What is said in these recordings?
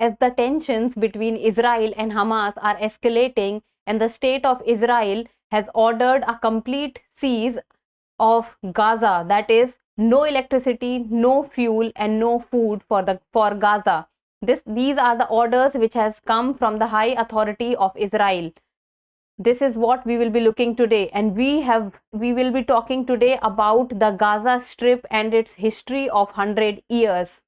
as the tensions between Israel and Hamas are escalating, and the state of Israel has ordered a complete cease of Gaza, that is no electricity, no fuel and no food for Gaza. These are the orders which has come from the high authority of Israel. This is what we will be looking today, and we will be talking today about the Gaza Strip and its history of 100 years.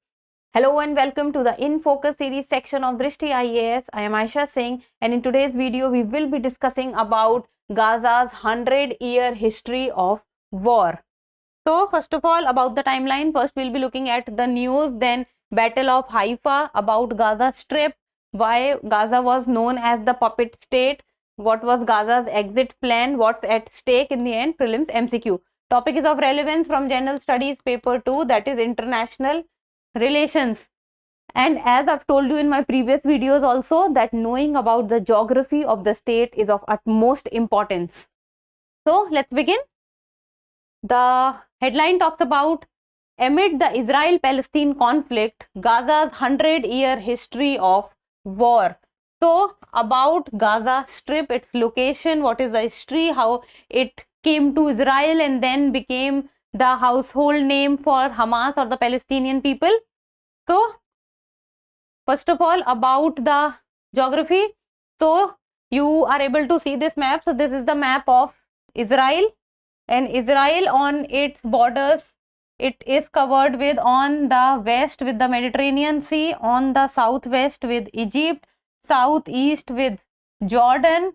Hello and welcome to the In Focus series section of Drishti IAS. I am Aisha Singh, and in today's video we will be discussing about Gaza's 100-year history of war. So first of all, about the timeline, first we'll be looking at the news, then Battle of Haifa, about Gaza Strip, why Gaza was known as the puppet state, what was Gaza's exit plan, what's at stake in the end, prelims MCQ. Topic is of relevance from General Studies paper 2, that is international relations. And as I've told you in my previous videos also, that knowing about the geography of the state is of utmost importance. So let's begin. The headline talks about amid the Israel-Palestine conflict, Gaza's 100-year history of war. So about Gaza Strip, its location, what is the history, how it came to Israel and then became the household name for Hamas or the Palestinian people. So first of all, about the geography. So you are able to see this map. So this is the map of Israel, and Israel on its borders, it is covered with, on the west with the Mediterranean Sea, on the southwest with Egypt, southeast with Jordan,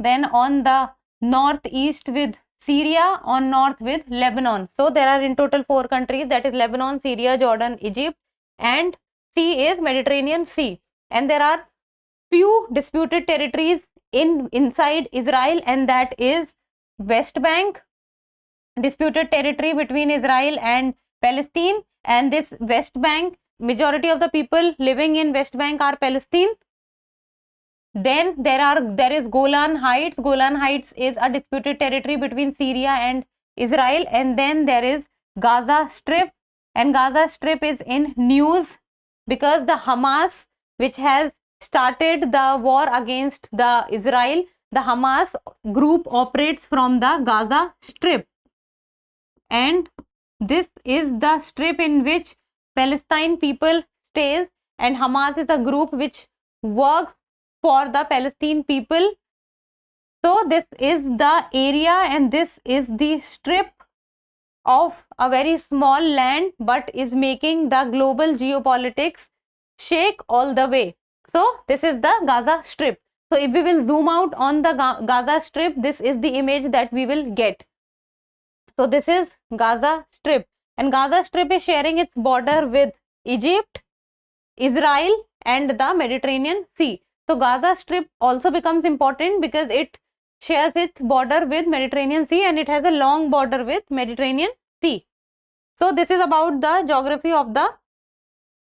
then on the northeast with Syria, on north with Lebanon. So there are in total 4 countries, that is Lebanon, Syria, Jordan, Egypt, and sea is Mediterranean Sea. And there are few disputed territories inside Israel, and that is West Bank, disputed territory between Israel and Palestine. And this West Bank, majority of the people living in West Bank are Palestine. Then there is Golan Heights. Golan Heights is a disputed territory between Syria and Israel. And then there is Gaza Strip, and Gaza Strip is in news because the Hamas, which has started the war against the Israel, the Hamas group operates from the Gaza Strip, and this is the strip in which Palestine people stays, and Hamas is a group which works for the Palestine people. So this is the area, and this is the strip of a very small land, but is making the global geopolitics shake all the way. So this is the Gaza Strip. So if we will zoom out on the Gaza Strip, this is the image that we will get. So this is Gaza Strip, and Gaza Strip is sharing its border with Egypt, Israel and the Mediterranean Sea. So Gaza Strip also becomes important because it shares its border with Mediterranean Sea, and it has a long border with Mediterranean Sea. So this is about the geography of the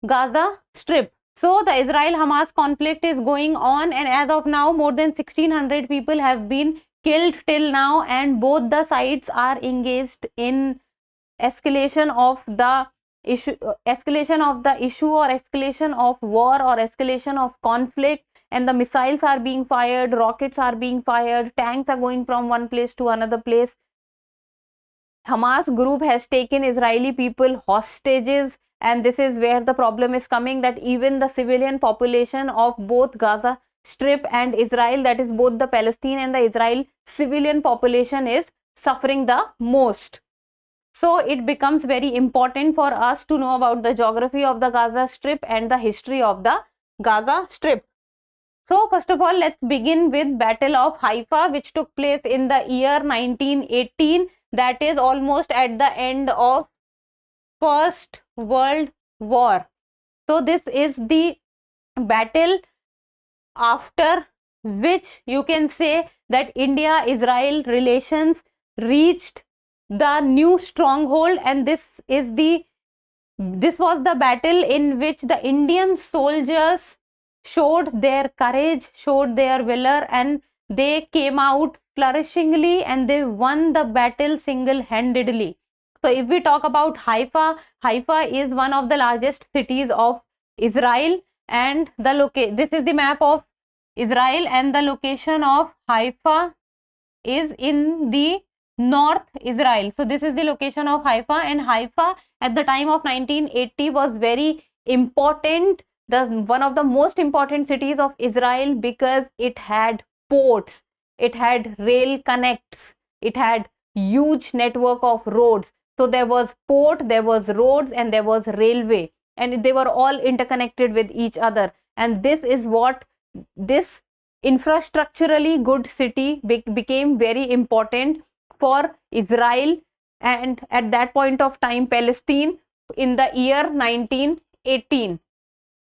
Gaza Strip. So the Israel-Hamas conflict is going on, and as of now more than 1600 people have been killed till now, and both the sides are engaged in escalation of the issue or escalation of war or escalation of conflict, and the missiles are being fired, rockets are being fired, tanks are going from one place to another place. Hamas group has taken Israeli people hostages, and this is where the problem is coming, that even the civilian population of both Gaza Strip and Israel, that is both the Palestine and the Israel civilian population, is suffering the most. So it becomes very important for us to know about the geography of the Gaza Strip and the history of the Gaza Strip. So first of all, let's begin with Battle of Haifa, which took place in the year 1918, that is almost at the end of First World War. So this is the battle after which you can say that India-Israel relations reached the new stronghold, and this was the battle in which the Indian soldiers showed their courage, showed their valor, and they came out flourishingly and they won the battle single-handedly. So if we talk about Haifa, Haifa is one of the largest cities of Israel, and this is the map of Israel, and the location of Haifa is in the North Israel. So this is the location of Haifa, and Haifa at the time of 1980 was very important, one of the most important cities of Israel, because it had ports, it had rail connects, it had huge network of roads. So there was port, there was roads, and there was railway, and they were all interconnected with each other. And this is what this infrastructurally good city became very important for Israel, and at that point of time Palestine, in the year 1918.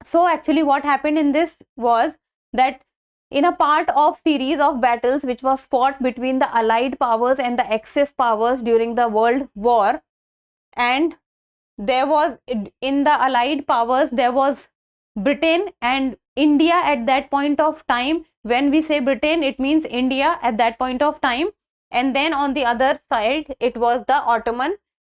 So actually what happened in this was that in a part of series of battles which was fought between the Allied powers and the Axis powers during the World War, and there was, in the Allied powers, there was Britain and India at that point of time. When we say Britain, it means India at that point of time. And then on the other side, it was the Ottoman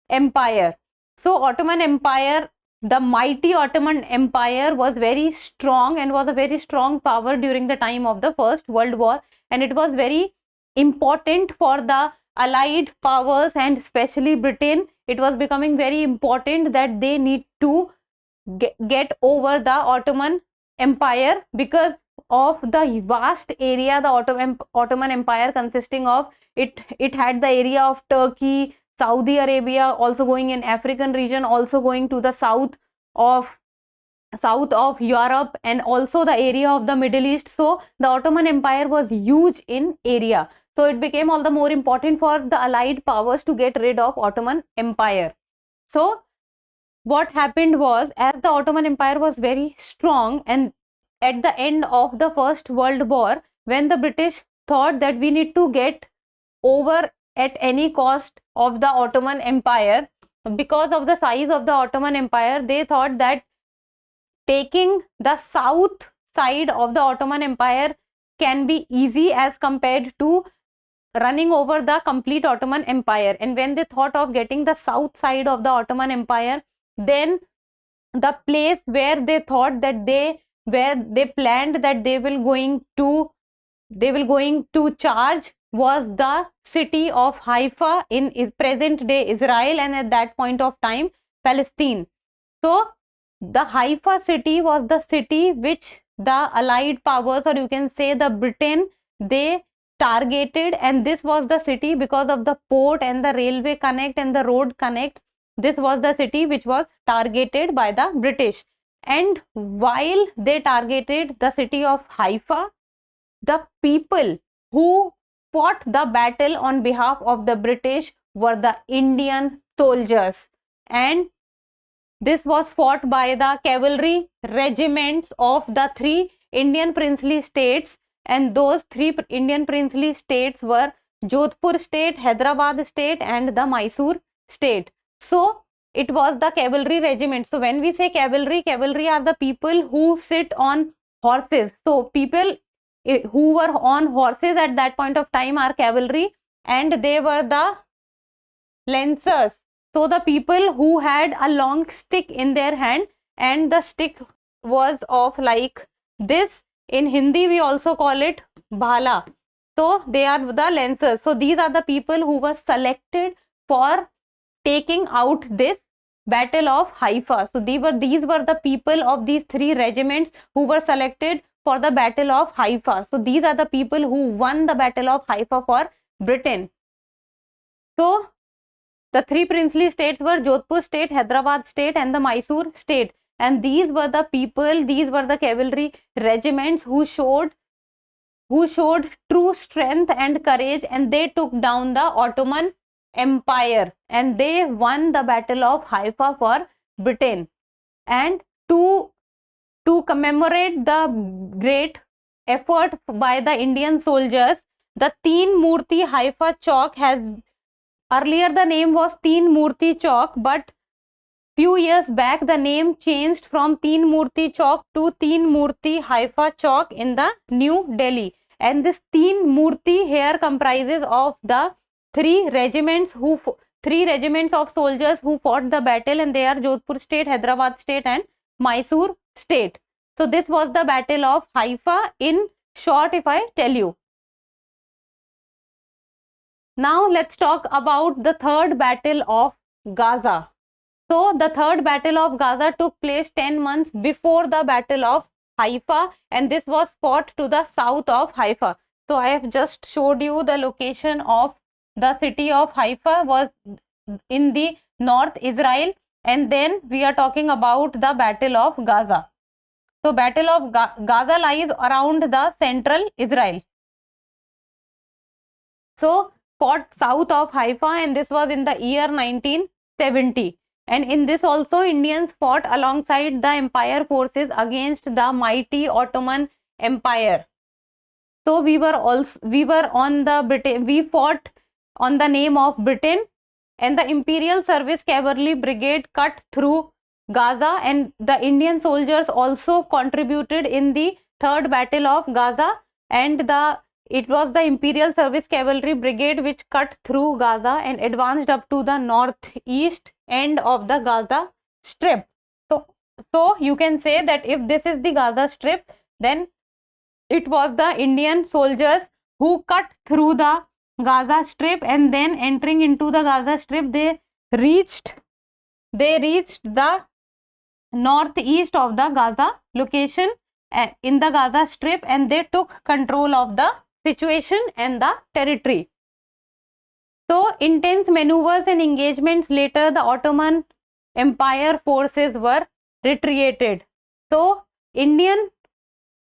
Empire. So Ottoman Empire, the mighty Ottoman Empire, was very strong and was a very strong power during the time of the First World War. And it was very important for the Allied powers, and especially Britain. It was becoming very important that they need to get over the Ottoman Empire, because of the vast area the Ottoman Empire consisting of. It had the area of Turkey, Saudi Arabia, also going in African region, also going to the south of Europe, and also the area of the Middle East. So the Ottoman Empire was huge in area. So it became all the more important for the Allied powers to get rid of Ottoman Empire. So what happened was, as the Ottoman Empire was very strong, and at the end of the First World War, when the British thought that we need to get over at any cost of the Ottoman Empire, because of the size of the Ottoman Empire, they thought that taking the south side of the Ottoman Empire can be easy as compared to running over the complete Ottoman Empire. And when they thought of getting the south side of the Ottoman Empire, then the place where they thought that where they planned that they will going to charge was the city of Haifa in present day Israel, and at that point of time Palestine. So the Haifa city was the city which the Allied powers, or you can say the Britain, they targeted, and this was the city, because of the port and the railway connect and the road connect, this was the city which was targeted by the British. And while they targeted the city of Haifa, the people who fought the battle on behalf of the British were the Indian soldiers, and this was fought by the cavalry regiments of the 3 Indian princely states, and those 3 Indian princely states were Jodhpur state, Hyderabad state, and the Mysore state. So it was the cavalry regiment. So when we say cavalry are the people who sit on horses. So people who were on horses at that point of time are cavalry, and they were the lancers. So the people who had a long stick in their hand, and the stick was of like this. In Hindi we also call it bhala. So they are the lancers. So these are the people who were selected for taking out this battle of Haifa. So these were the people of these 3 regiments who were selected for the battle of Haifa. So these are the people who won the battle of Haifa for Britain. So the 3 princely states were Jodhpur state, Hyderabad state, and the Mysore state. And these were the people, these were the cavalry regiments who showed true strength and courage, and they took down the Ottoman Empire, and they won the battle of Haifa for Britain. And to commemorate the great effort by the Indian soldiers, the Teen Murti Haifa Chowk has, earlier the name was Teen Murti Chowk, but few years back the name changed from Teen Murti Chowk to Teen Murti Haifa Chowk in the New Delhi. And this Teen Murti here comprises of the 3 regiments of soldiers who fought the battle, and they are Jodhpur state, Hyderabad state, and Mysore state. So this was the Battle of Haifa in short, if I tell you. Now let's talk about the third battle of Gaza. So the third battle of Gaza took place 10 months before the battle of Haifa, and this was fought to the south of Haifa. So I have just showed you the location of the city of Haifa was in the north Israel, and then we are talking about the battle of Gaza. So battle of Gaza lies around the central Israel. So fought south of Haifa, and this was in the year 1970. And in this also Indians fought alongside the empire forces against the mighty Ottoman Empire. So we fought on the name of Britain, and the Imperial Service Cavalry Brigade cut through Gaza, and the Indian soldiers also contributed in the third battle of Gaza, and it was the Imperial Service Cavalry Brigade which cut through Gaza and advanced up to the northeast end of the Gaza Strip. So you can say that if this is the Gaza Strip, then it was the Indian soldiers who cut through the Gaza Strip, and then entering into the Gaza Strip, they reached the northeast of the Gaza location in the Gaza Strip, and they took control of the situation and the territory. So intense maneuvers and engagements later, the Ottoman Empire forces were retreated. So Indian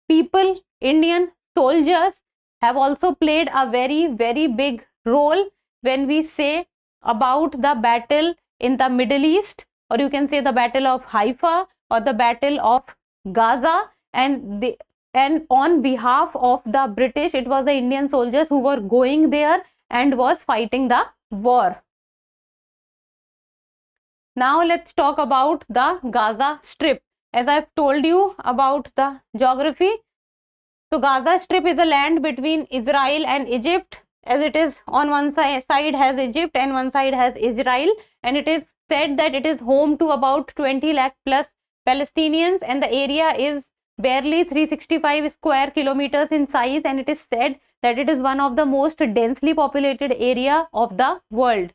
people, Indian soldiers have also played a very, very big role when we say about the battle in the Middle East, or you can say the battle of Haifa or the battle of Gaza, and on behalf of the British, it was the Indian soldiers who were going there and was fighting the war. Now let's talk about the Gaza Strip. As I've told you about the geography, so Gaza Strip is a land between Israel and Egypt, as it is on one side has Egypt and one side has Israel, and it is said that it is home to about 20 lakh plus Palestinians, and the area is barely 365 square kilometers in size, and it is said that it is one of the most densely populated area of the world.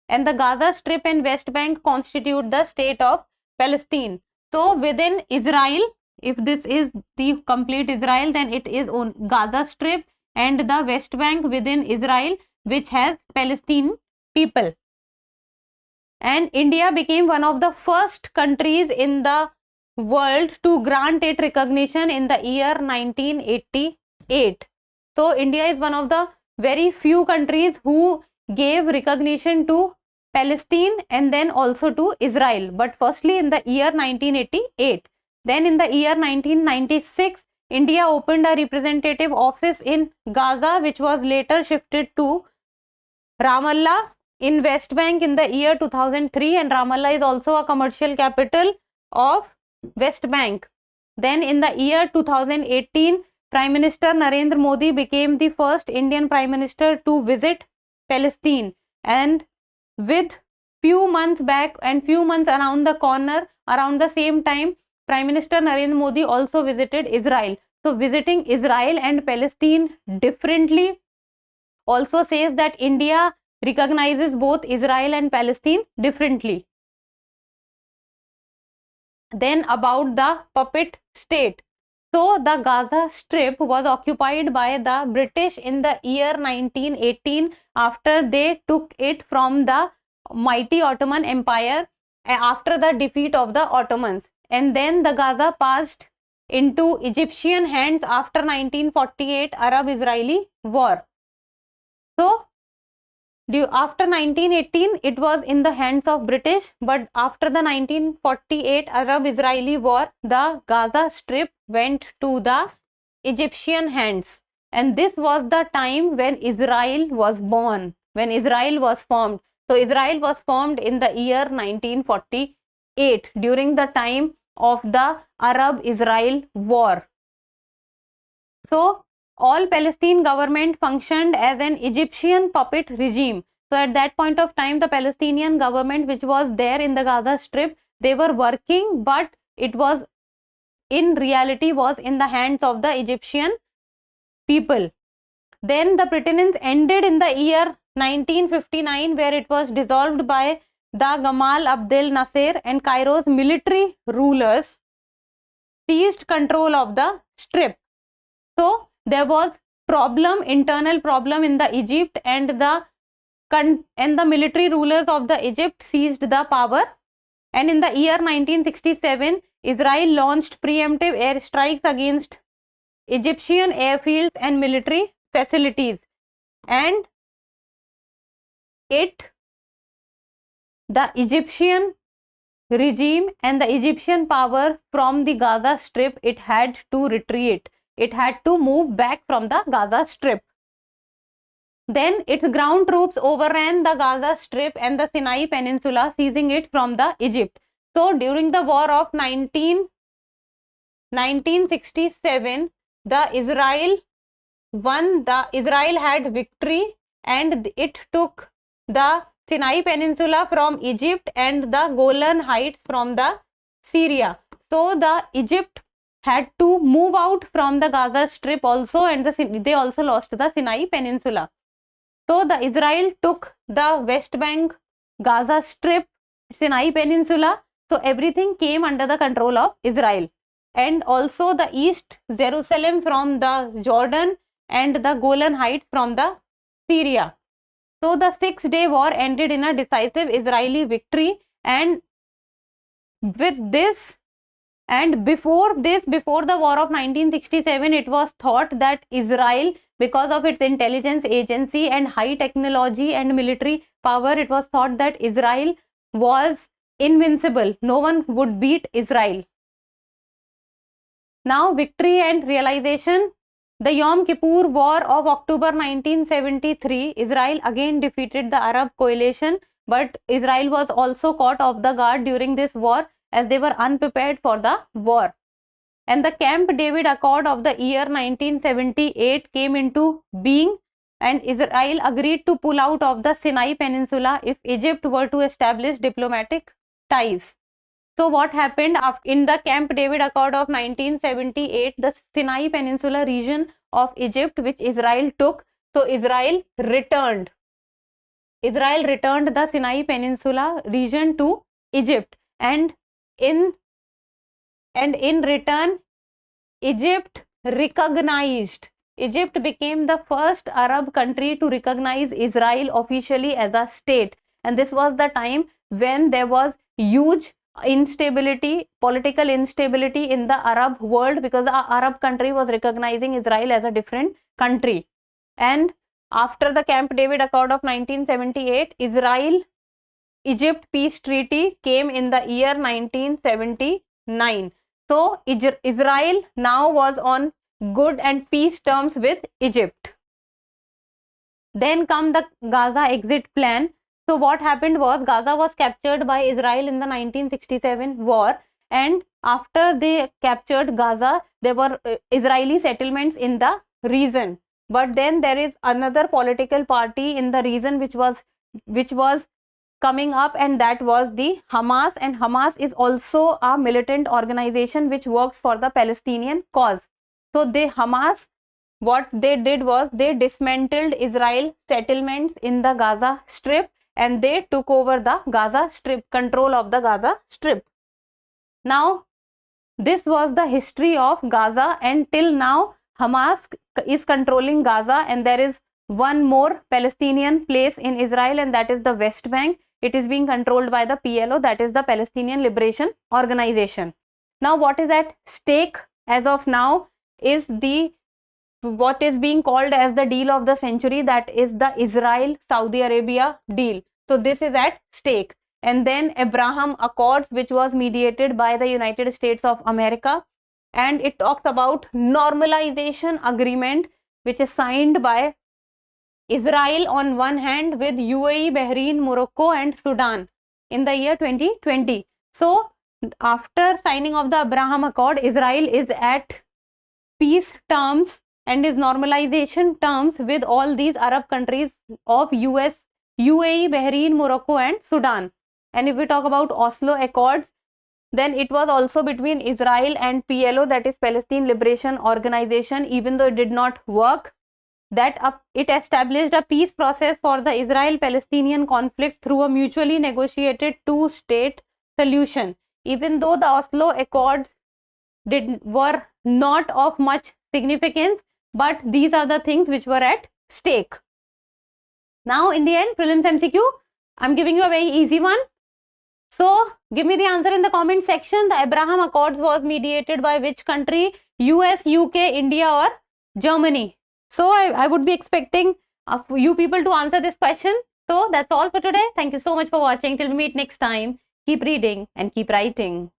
And the Gaza Strip and West Bank constitute the state of Palestine. So within Israel, if this is the complete Israel, then it is on Gaza Strip and the West Bank within Israel, which has Palestinian people. And India became one of the first countries in the world to grant it recognition in the year 1988. So India is one of the very few countries who gave recognition to Palestine and then also to Israel, but firstly in the year 1988. Then in the year 1996, India opened a representative office in Gaza, which was later shifted to Ramallah in West Bank in the year 2003, and Ramallah is also a commercial capital of West Bank. Then in the year 2018, Prime Minister Narendra Modi became the first Indian Prime Minister to visit Palestine, and with few months back and few months around the corner, around the same time, Prime Minister Narendra Modi also visited Israel. So visiting Israel and Palestine differently also says that India recognizes both Israel and Palestine differently. Then about the puppet state. So the Gaza Strip was occupied by the British in the year 1918 after they took it from the mighty Ottoman Empire after the defeat of the Ottomans. And then the Gaza passed into Egyptian hands after 1948 Arab-Israeli war. So after 1918 it was in the hands of British, but after the 1948 Arab-Israeli war, the Gaza Strip went to the Egyptian hands, and this was the time when Israel was born, when Israel was formed. So Israel was formed in the year 1948 during the time of the Arab-Israel war. So all Palestine government functioned as an Egyptian puppet regime. So at that point of time, the Palestinian government which was there in the Gaza Strip, they were working, but it was in reality was in the hands of the Egyptian people. Then the pretense ended in the year 1959, where it was dissolved by the Gamal Abdel Nasser, and Cairo's military rulers seized control of the Strip. So there was internal problem in the Egypt, and the military rulers of the Egypt seized the power. And in the year 1967, Israel launched preemptive airstrikes against Egyptian airfields and military facilities, and the Egyptian regime and the Egyptian power from the Gaza Strip, it had to retreat. It had to move back from the Gaza Strip. Then its ground troops overran the Gaza Strip and the Sinai Peninsula, seizing it from the Egypt. So during the war of 1967, Israel had victory, and it took the Sinai Peninsula from Egypt and the Golan Heights from the Syria. So the Egypt had to move out from the Gaza Strip also, and they also lost the Sinai Peninsula. So the Israel took the West Bank, Gaza Strip, Sinai Peninsula. So everything came under the control of Israel, and also the East Jerusalem from the Jordan and the Golan Heights from the Syria. So the 6-day war ended in a decisive Israeli victory, and with this, and before the war of 1967, it was thought that Israel, because of its intelligence agency and high technology and military power, it was thought that Israel was invincible. No one would beat Israel. Now, victory and realization. The Yom Kippur War of October 1973, Israel again defeated the Arab coalition, but Israel was also caught off the guard during this war, as they were unprepared for the war. And the Camp David Accord of the year 1978 came into being, and Israel agreed to pull out of the Sinai Peninsula if Egypt were to establish diplomatic ties. So what happened in the Camp David Accord of 1978, the Sinai Peninsula region of Egypt, which Israel took, so Israel returned the Sinai Peninsula region to Egypt, and in return, Egypt became the first Arab country to recognize Israel officially as a state. And this was the time when there was huge political instability in the Arab world, because the Arab country was recognizing Israel as a different country. And after the Camp David Accord of 1978, Israel-Egypt peace treaty came in the year 1979. So Israel now was on good and peace terms with Egypt. Then come the Gaza exit plan. So what happened was, Gaza was captured by Israel in the 1967 war, and after they captured Gaza, there were Israeli settlements in the region. But then there is another political party in the region which was coming up, and that was the Hamas. And Hamas is also a militant organization which works for the Palestinian cause. So Hamas, what they did was, they dismantled Israel settlements in the Gaza Strip, and they took over the Gaza Strip, control of the Gaza Strip. Now, this was the history of Gaza, and till now Hamas is controlling Gaza, and there is one more Palestinian place in Israel, and that is the West Bank. It is being controlled by the PLO, that is the Palestinian Liberation Organization. Now, what is at stake as of now is what is being called as the deal of the century, that is the Israel-Saudi Arabia deal. So this is at stake. And then Abraham Accords, which was mediated by the United States of America, and it talks about normalization agreement, which is signed by Israel on one hand with UAE, Bahrain, Morocco and Sudan in the year 2020. So after signing of the Abraham Accord, Israel is at peace terms and is normalization terms with all these Arab countries of US, UAE, Bahrain, Morocco and Sudan. And if we talk about Oslo Accords, Then it was also between Israel and PLO, that is Palestine Liberation Organization, even though it did not work. That it established a peace process for the Israel-Palestinian conflict through a mutually negotiated two-state solution. Even though the Oslo Accords were not of much significance, but these are the things which were at stake. Now in the end, prelims MCQ, I'm giving you a very easy one. So give me the answer in the comment section. The Abraham Accords was mediated by which country? US, UK, India or Germany? So I would be expecting you people to answer this question. So that's all for today. Thank you so much for watching. Till we meet next time, keep reading and keep writing.